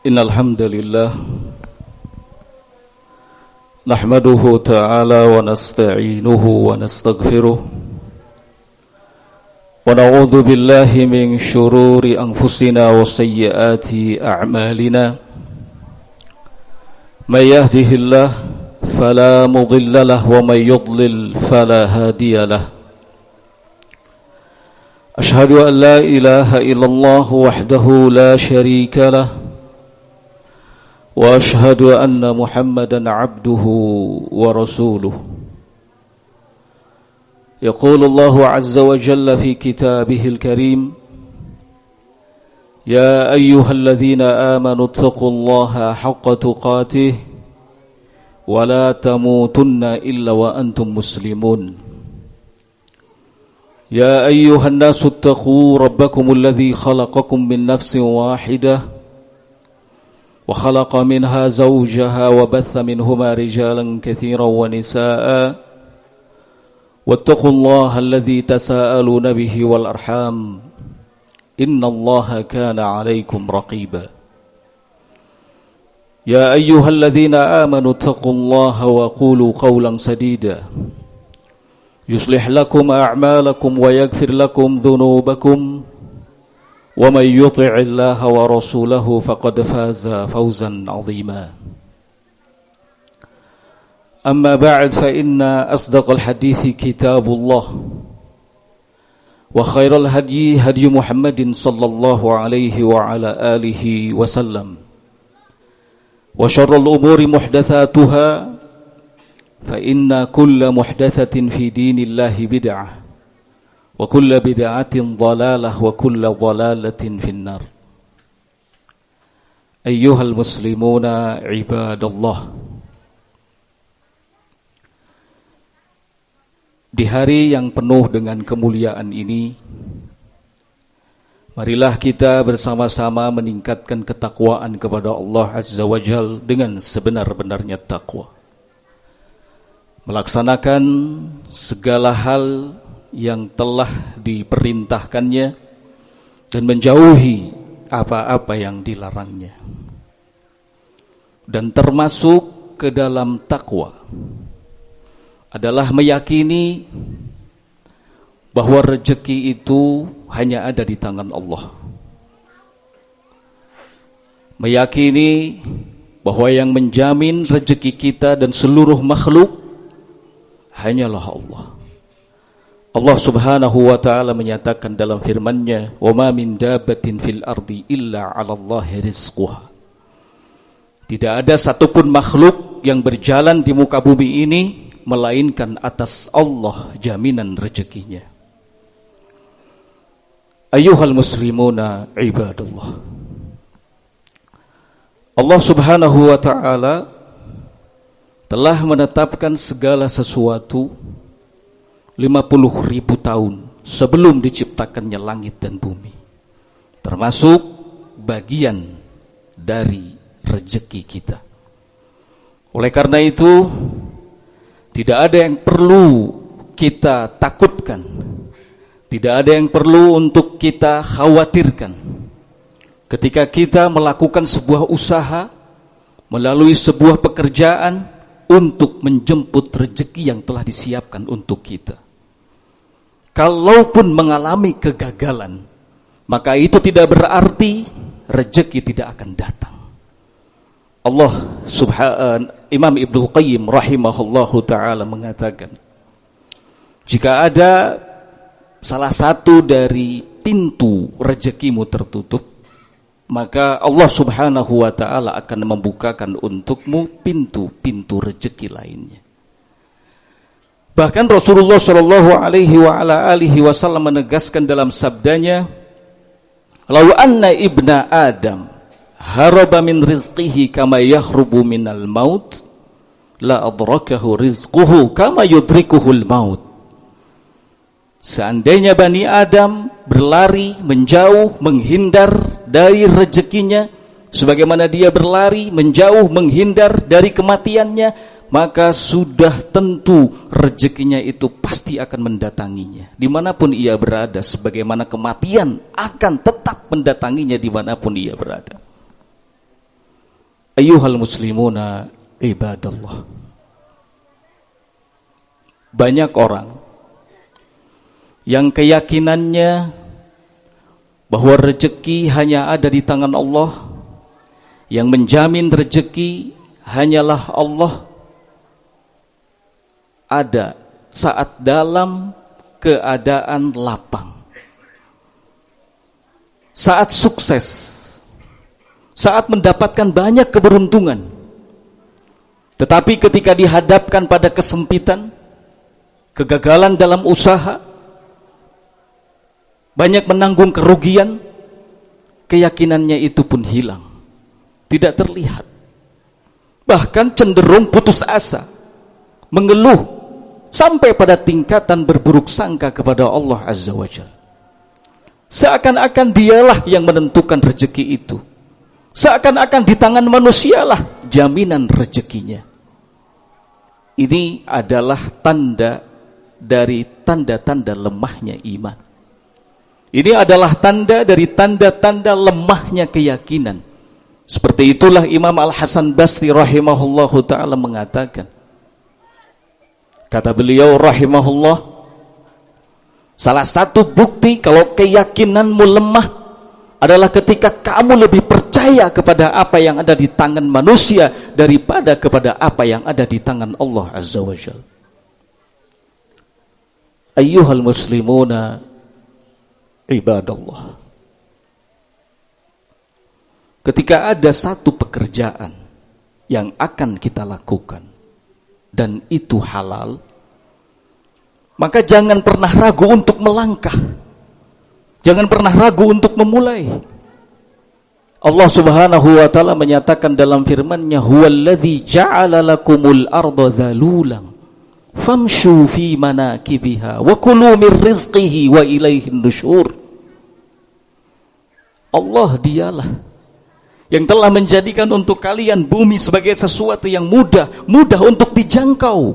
Innal hamdalillah nahmaduhu ta'ala wa nasta'inuhu wa nastaghfiruh wa na'udzu billahi min shururi anfusina wa sayyiati a'malina may yahdihillah fala mudilla lahu wa may yudlil fala hadiya lahu. Ashhadu an la ilaha illallah wahdahu la sharika lahu wa ashhadu anna Muhammadan abduhu wa rasuluh. Yaqulu Allahu azza wa jalla fi kitabihil karim, ya ayyuhalladzina amanu taqullaha haqqa tuqatih wa la tamutunna illa wa antum muslimun. Ya ayyuhan nasu taqu rabbakumul ladzi khalaqakum min nafsin wahidah وخلق منها زوجها وبث منهما رجالا كثيرا ونساء واتقوا الله الذي تساءلون به والأرحام إن الله كان عليكم رقيبا. يا أيها الذين آمنوا اتقوا الله وقولوا قولا سديدا يصلح لكم أعمالكم ويغفر لكم ذنوبكم ومن يطع الله ورسوله فقد فاز فوزا عظيما. أما بعد فإن أصدق الحديث كتاب الله وخير الهدي هدي محمد صلى الله عليه وعلى آله وسلم وشر الأمور محدثاتها فإن كل محدثة في دين الله بدعة wa kullu bid'atin dhalalah wa kullu dhalalatin finnar. Ayyuhal muslimuna ibadallah, di hari yang penuh dengan kemuliaan ini, marilah kita bersama-sama meningkatkan ketakwaan kepada Allah Azza wa Jalla dengan sebenar-benarnya takwa, melaksanakan segala hal yang telah diperintahkannya dan menjauhi apa-apa yang dilarangnya. Dan termasuk ke dalam takwa adalah meyakini bahwa rezeki itu hanya ada di tangan Allah. Meyakini bahwa yang menjamin rezeki kita dan seluruh makhluk hanyalah Allah. Allah Subhanahu wa ta'ala menyatakan dalam firman-Nya, "Wa ma min dabbatin fil ardi illa 'ala Allahi rizquha." Tidak ada satupun makhluk yang berjalan di muka bumi ini melainkan atas Allah jaminan rezekinya. Ayyuhal muslimuna ibadallah, Allah Subhanahu wa ta'ala telah menetapkan segala sesuatu 50.000 tahun sebelum diciptakannya langit dan bumi, termasuk bagian dari rezeki kita. Oleh karena itu, tidak ada yang perlu kita takutkan, tidak ada yang perlu untuk kita khawatirkan ketika kita melakukan sebuah usaha, melalui sebuah pekerjaan untuk menjemput rezeki yang telah disiapkan untuk kita. Kalaupun mengalami kegagalan, maka itu tidak berarti rezeki tidak akan datang. Imam Ibnu Qayyim rahimahullahu ta'ala mengatakan, jika ada salah satu dari pintu rezekimu tertutup, maka Allah Subhanahu wa ta'ala akan membukakan untukmu pintu-pintu rezeki lainnya. Bahkan Rasulullah sallallahu alaihi wa ala alihi wasallam menegaskan dalam sabdanya, "Lau anna ibna Adam haraba min rizqihi kama yahrubu minal maut, la adrakahu rizquhu kama yudrikuhul maut." Seandainya Bani Adam berlari, menjauh, menghindar dari rezekinya sebagaimana dia berlari, menjauh, menghindar dari kematiannya, maka sudah tentu rezekinya itu pasti akan mendatanginya dimanapun ia berada, sebagaimana kematian akan tetap mendatanginya dimanapun ia berada. Ayyuhal muslimuna ibadallah. Banyak orang yang keyakinannya bahwa rezeki hanya ada di tangan Allah, yang menjamin rezeki hanyalah Allah, ada saat dalam keadaan lapang, saat sukses, saat mendapatkan banyak keberuntungan, tetapi ketika dihadapkan pada kesempitan, kegagalan dalam usaha, banyak menanggung kerugian, keyakinannya itu pun hilang, tidak terlihat, bahkan cenderung putus asa, mengeluh, sampai pada tingkatan berburuk sangka kepada Allah Azza wa Jalla. Seakan-akan dialah yang menentukan rezeki itu, seakan-akan di tangan manusialah jaminan rezekinya. Ini adalah tanda dari tanda-tanda lemahnya iman. Ini adalah tanda dari tanda-tanda lemahnya keyakinan. Seperti itulah Imam Al-Hasan Basri rahimahullahu ta'ala mengatakan, kata beliau rahimahullah, salah satu bukti kalau keyakinanmu lemah adalah ketika kamu lebih percaya kepada apa yang ada di tangan manusia daripada kepada apa yang ada di tangan Allah Azza wa Jalla. Ayyuhal muslimuna ibadallah. Ketika ada satu pekerjaan yang akan kita lakukan dan itu halal, maka jangan pernah ragu untuk melangkah, jangan pernah ragu untuk memulai. Allah Subhanahu wa ta'ala menyatakan dalam firman-Nya, huwallazi ja'ala lakumul arda dhalulan famshu fi manakibiha wa kulu min rizqihi wa ilaihin nusyur. Allah dialah yang telah menjadikan untuk kalian bumi sebagai sesuatu yang mudah untuk dijangkau.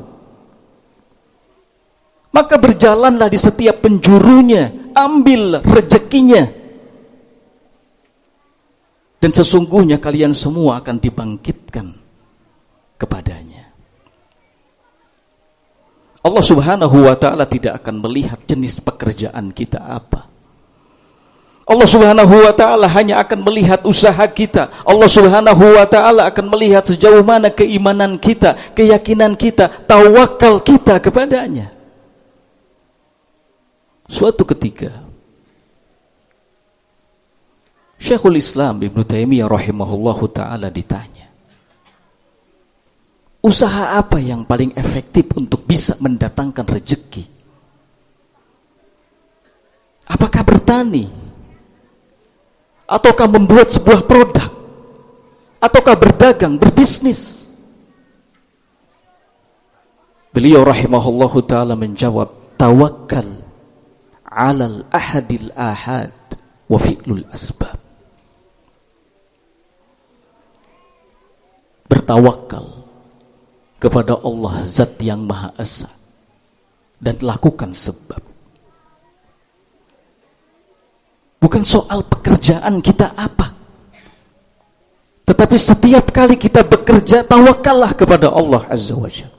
Maka berjalanlah di setiap penjurunya, ambil rezekinya. Dan sesungguhnya kalian semua akan dibangkitkan kepadanya. Allah Subhanahu wa ta'ala tidak akan melihat jenis pekerjaan kita apa. Allah Subhanahu wa ta'ala hanya akan melihat usaha kita. Allah Subhanahu wa ta'ala akan melihat sejauh mana keimanan kita, keyakinan kita, tawakal kita kepadanya. Suatu ketika Syekhul Islam Ibnu Taimiyah rahimahullahu ta'ala ditanya, usaha apa yang paling efektif untuk bisa mendatangkan rezeki? Apakah bertani? Ataukah membuat sebuah produk? Ataukah berdagang, berbisnis? Beliau rahimahullahu ta'ala menjawab, tawakkal alal ahadil ahad wa fi'lul asbab. Bertawakal kepada Allah Zat yang Maha Esa dan lakukan sebab. Bukan soal pekerjaan kita apa, tetapi setiap kali kita bekerja, tawakallah kepada Allah Azza wa Jalla.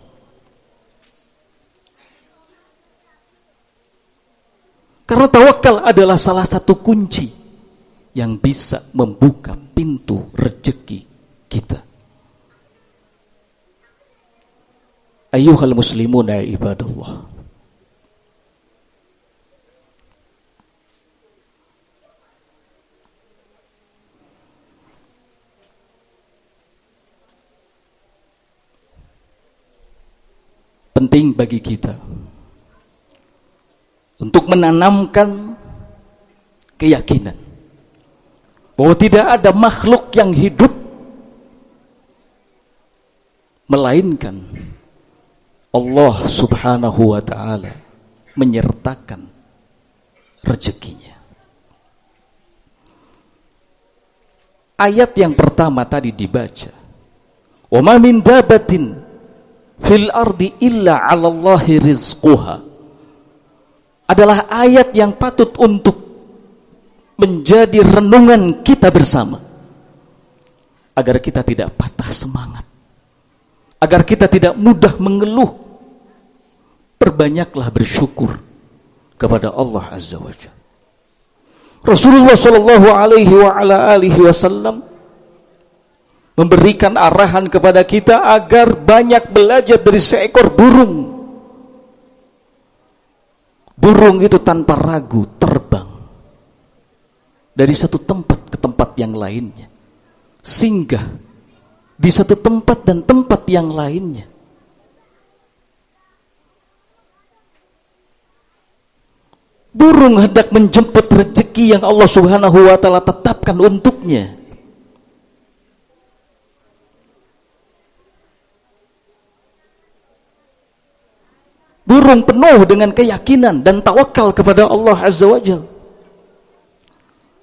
Karena tawakal adalah salah satu kunci yang bisa membuka pintu rezeki kita. Ayyuhal muslimuna ibadallah. Penting bagi kita untuk menanamkan keyakinan bahwa tidak ada makhluk yang hidup melainkan Allah Subhanahu wa ta'ala menyertakan rezekinya. Ayat yang pertama tadi dibaca, wa ma min dabatin fil ardi illa 'alallahi rizquha, adalah ayat yang patut untuk menjadi renungan kita bersama. agar kita tidak patah semangat, agar kita tidak mudah mengeluh. Perbanyaklah bersyukur kepada Allah Azza wa Jalla. Rasulullah sallallahu alaihi wasallam memberikan arahan kepada kita agar banyak belajar dari seekor burung. Burung itu tanpa ragu terbang dari satu tempat ke tempat yang lainnya, singgah di satu tempat dan tempat yang lainnya. Burung hendak menjemput rezeki yang Allah Subhanahu wa taala tetapkan untuknya. Burung penuh dengan keyakinan dan tawakal kepada Allah Azza wa Jalla.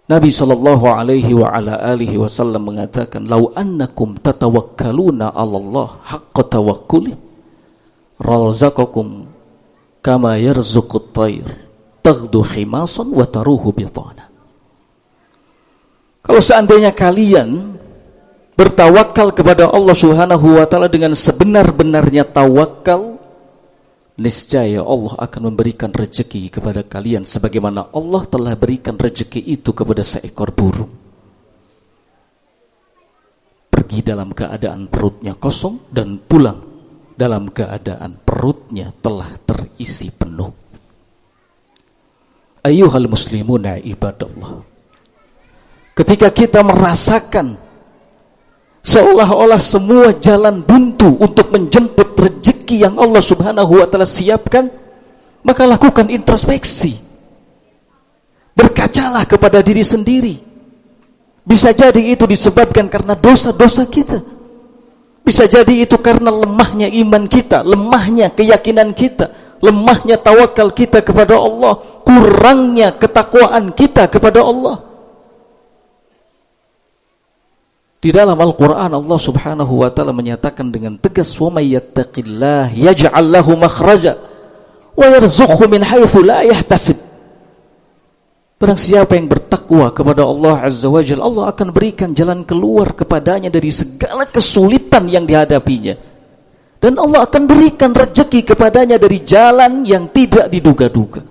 Nabi sallallahu alaihi wa ala alihi wasallam mengatakan, "Lau annakum tatawakkaluna 'ala Allah haqqa tawakkuli, razaqakum kama yarzuqut tayr, taghdu khimasan wa taruhu bitana." Kalau seandainya kalian bertawakal kepada Allah Subhanahu wa taala dengan sebenar-benarnya tawakal, niscaya Allah akan memberikan rezeki kepada kalian sebagaimana Allah telah berikan rezeki itu kepada seekor burung. Pergi dalam keadaan perutnya kosong dan pulang dalam keadaan perutnya telah terisi penuh. Ayyuhal muslimuna ibadallah, ketika kita merasakan seolah-olah semua jalan buntu untuk menjemput rezeki yang Allah Subhanahu wa taala siapkan, maka lakukan introspeksi. Berkacalah kepada diri sendiri. Bisa jadi itu disebabkan karena dosa-dosa kita. Bisa jadi itu karena lemahnya iman kita, lemahnya keyakinan kita, lemahnya tawakal kita kepada Allah, kurangnya ketakwaan kita kepada Allah. Di dalam Al-Quran Allah Subhanahu wa ta'ala menyatakan dengan tegas, وَمَنْ يَتَّقِ اللَّهِ يَجْعَلْ لَهُ مَخْرَجًا وَيَرْزُقْهُ مِنْ حَيْثُ لَا يَحْتَسِبُ. Barang siapa yang bertakwa kepada Allah Azza wa Jalla, Allah akan berikan jalan keluar kepadanya dari segala kesulitan yang dihadapinya, dan Allah akan berikan rezeki kepadanya dari jalan yang tidak diduga-duga.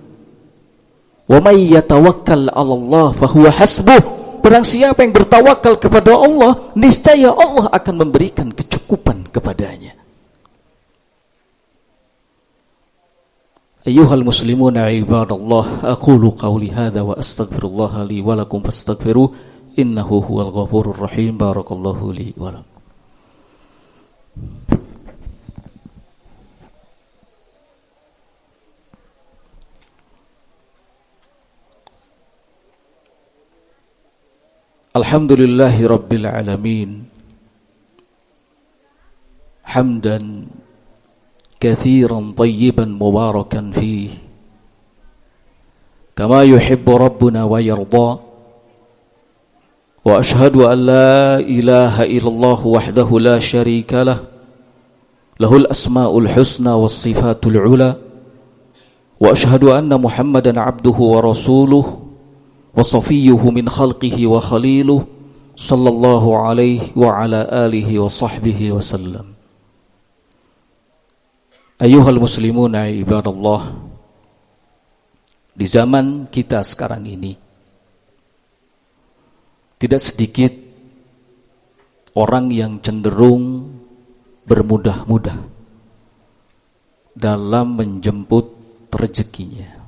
وَمَنْ يَتَوَكَّلْ عَلَى اللَّهِ فَهُوَ حَسْبُهُ. Barang siapa yang bertawakal kepada Allah, niscaya Allah akan memberikan kecukupan kepadanya. Ayyuhal muslimuna ibadallah, aqulu qawli hadha wa astaghfirullah li wa lakum fastaghfiruh, innahu huwal ghafurur rahim. Barakallahu li wa lakum. Alhamdulillahi rabbil alamin, hamdan kathiran tayyiban mubarakan fih, kama yuhibbu rabbuna wa yarda. Wa ashhadu an la ilaha illallah wahdahu la sharika lah, lahul asma'ul husna was sifatul ula. Wa ashhadu anna Muhammadan abduhu wa rasuluh wa safiyuhu min khalqihi wa khaliluh, sallallahu alaihi wa ala alihi wa sahbihi wa sallam. Ayyuhal muslimuna ibadallah, di zaman kita sekarang ini tidak sedikit orang yang cenderung bermudah-mudah dalam menjemput rezekinya.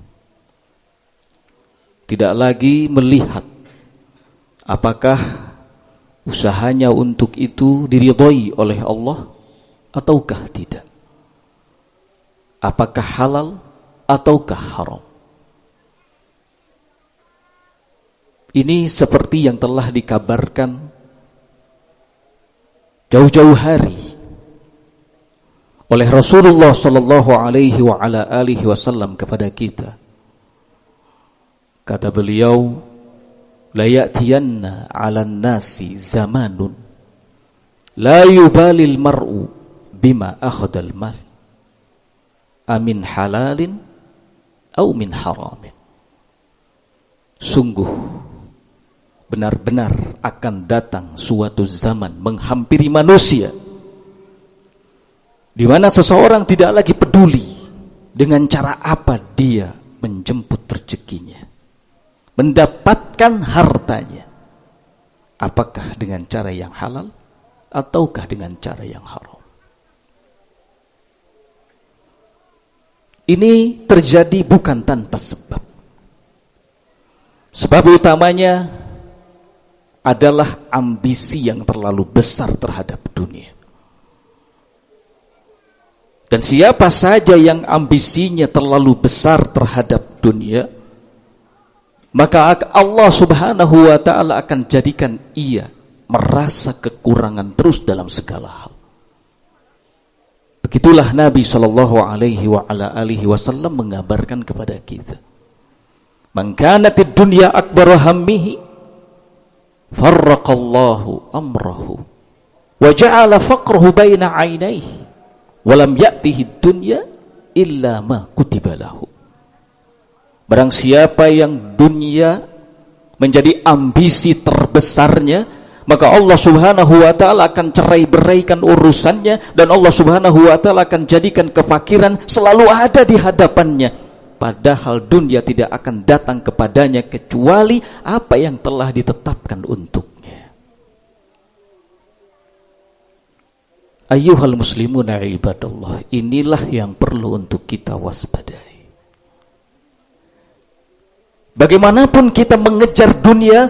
Tidak lagi melihat apakah usahanya untuk itu diridhoi oleh Allah ataukah tidak, apakah halal ataukah haram. Ini seperti yang telah dikabarkan jauh-jauh hari oleh Rasulullah sallallahu alaihi wa ala alihi wasallam kepada kita. Kata beliau, la ya'tiyanna 'alan nasi zamanun la yubalil mar'u bima akhadal mal, amin halalin au min haramin. Sungguh benar-benar akan datang suatu zaman menghampiri manusia di mana seseorang tidak lagi peduli dengan cara apa dia menjemput rezekinya, mendapatkan hartanya, apakah dengan cara yang halal ataukah dengan cara yang haram. Ini terjadi bukan tanpa sebab. Sebab utamanya adalah ambisi yang terlalu besar terhadap dunia. Dan siapa saja yang ambisinya terlalu besar terhadap dunia, maka Allah Subhanahu wa ta'ala akan jadikan ia merasa kekurangan terus dalam segala hal. Begitulah Nabi SAW mengabarkan kepada kita. Man kanatid dunya akbar hammihi farraqallahu amrahu wa ja'ala faqrahu baina 'ainaihi wa lam ya'tihi dunya illa ma kutiba lahu. Barang siapa yang dunia menjadi ambisi terbesarnya, maka Allah Subhanahu wa ta'ala akan cerai-beraikan urusannya, dan Allah Subhanahu wa ta'ala akan jadikan kefakiran selalu ada di hadapannya. Padahal dunia tidak akan datang kepadanya kecuali apa yang telah ditetapkan untuknya. Ayyuhal muslimuna ibadallah, inilah yang perlu untuk kita waspadai. Bagaimanapun kita mengejar dunia,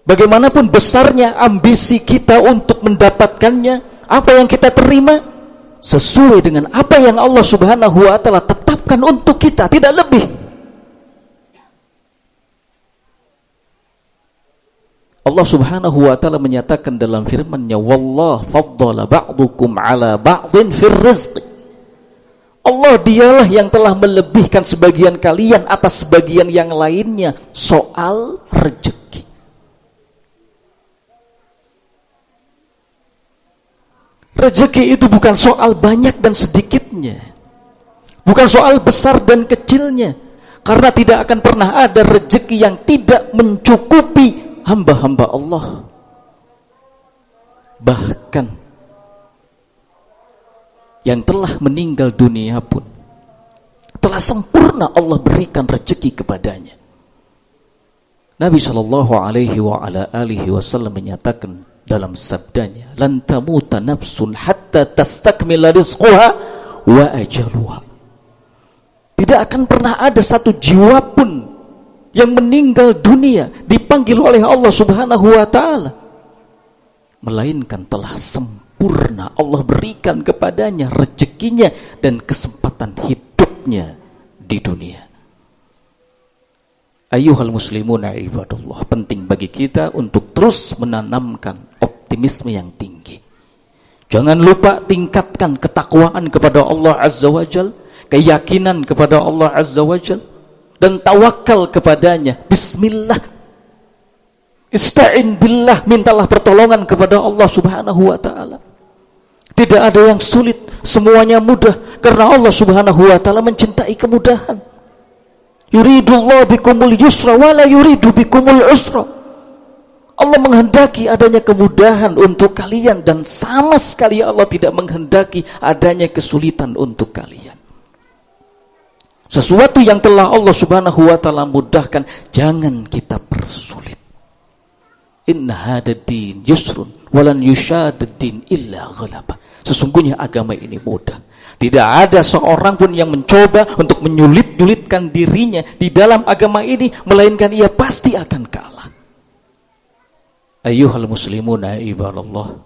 bagaimanapun besarnya ambisi kita untuk mendapatkannya, apa yang kita terima sesuai dengan apa yang Allah Subhanahu wa ta'ala tetapkan untuk kita, tidak lebih. Allah Subhanahu wa ta'ala menyatakan dalam firman-Nya, wallahu faddala ba'dukum 'ala ba'dhin fir rizq. Allah dialah yang telah melebihkan sebagian kalian atas sebagian yang lainnya soal rezeki. Rezeki itu bukan soal banyak dan sedikitnya, bukan soal besar dan kecilnya, karena tidak akan pernah ada rezeki yang tidak mencukupi hamba-hamba Allah. Bahkan yang telah meninggal dunia pun telah sempurna Allah berikan rezeki kepadanya. Nabi SAW menyatakan dalam sabdanya, lan tamuta nafsun hatta tastakmila rizquha wa ajaluha. Tidak akan pernah ada satu jiwa pun yang meninggal dunia dipanggil oleh Allah Subhanahu wa ta'ala, melainkan telah sempurna Allah berikan kepadanya rezekinya dan kesempatan hidupnya di dunia. Ayyuhal muslimuna ibadallah, penting bagi kita untuk terus menanamkan optimisme yang tinggi. Jangan lupa tingkatkan ketakwaan kepada Allah Azza wa Jal, keyakinan kepada Allah Azza wa Jal, dan tawakal kepadanya. Bismillah, ista'in billah, mintalah pertolongan kepada Allah Subhanahu wa ta'ala. Tidak ada yang sulit, semuanya mudah, karena Allah Subhanahu wa ta'ala mencintai kemudahan. Yuridullah bikumul yusra wa la yuridu bikumul usra. Allah menghendaki adanya kemudahan untuk kalian, dan sama sekali Allah tidak menghendaki adanya kesulitan untuk kalian. Sesuatu yang telah Allah Subhanahu wa ta'ala mudahkan, jangan kita persulit. Inna hadad din yusrun walan yushadad din illa ghalaba. Sesungguhnya agama ini mudah. Tidak ada seorang pun yang mencoba untuk menyulit-nyulitkan dirinya di dalam agama ini, melainkan ia pasti akan kalah. Ayyuhal muslimuna ibadallah,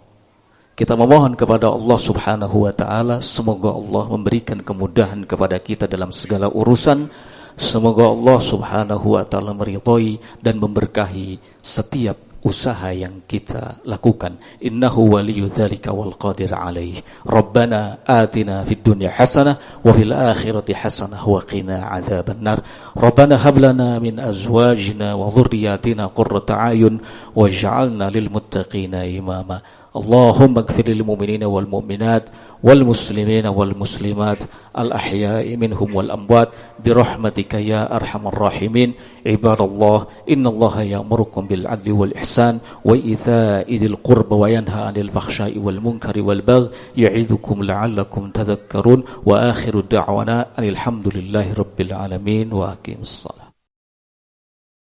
kita memohon kepada Allah Subhanahu wa ta'ala, semoga Allah memberikan kemudahan kepada kita dalam segala urusan. Semoga Allah Subhanahu wa ta'ala meridhai dan memberkahi setiap usaha yang kita lakukan. Innahu waliyyu dzalika wal qadir alaih. Rabbana atina fid dunya hasanah wa fil akhirati hasanah wa qina adzabannar. Rabbana hab lana min azwajina wa dhurriyyatina qurrata a'yun waj'alna lil muttaqina imama. Allahumma ighfir lil mu'minina wal mu'minat wal muslimina wal muslimat al ahya'i minhum wal amwat bi rahmatika ya arhamar rahimin. Ibadallah, innallaha ya'murukum bil 'adli wal ihsan wa itha'i dzil qurba wa yanha 'anil fakhsha'i wal munkari wal baghi ya'idukum la'allakum tadhakkarun. Wa akhiru da'wana alhamdulillahi rabbil alamin wa aqimus shalah.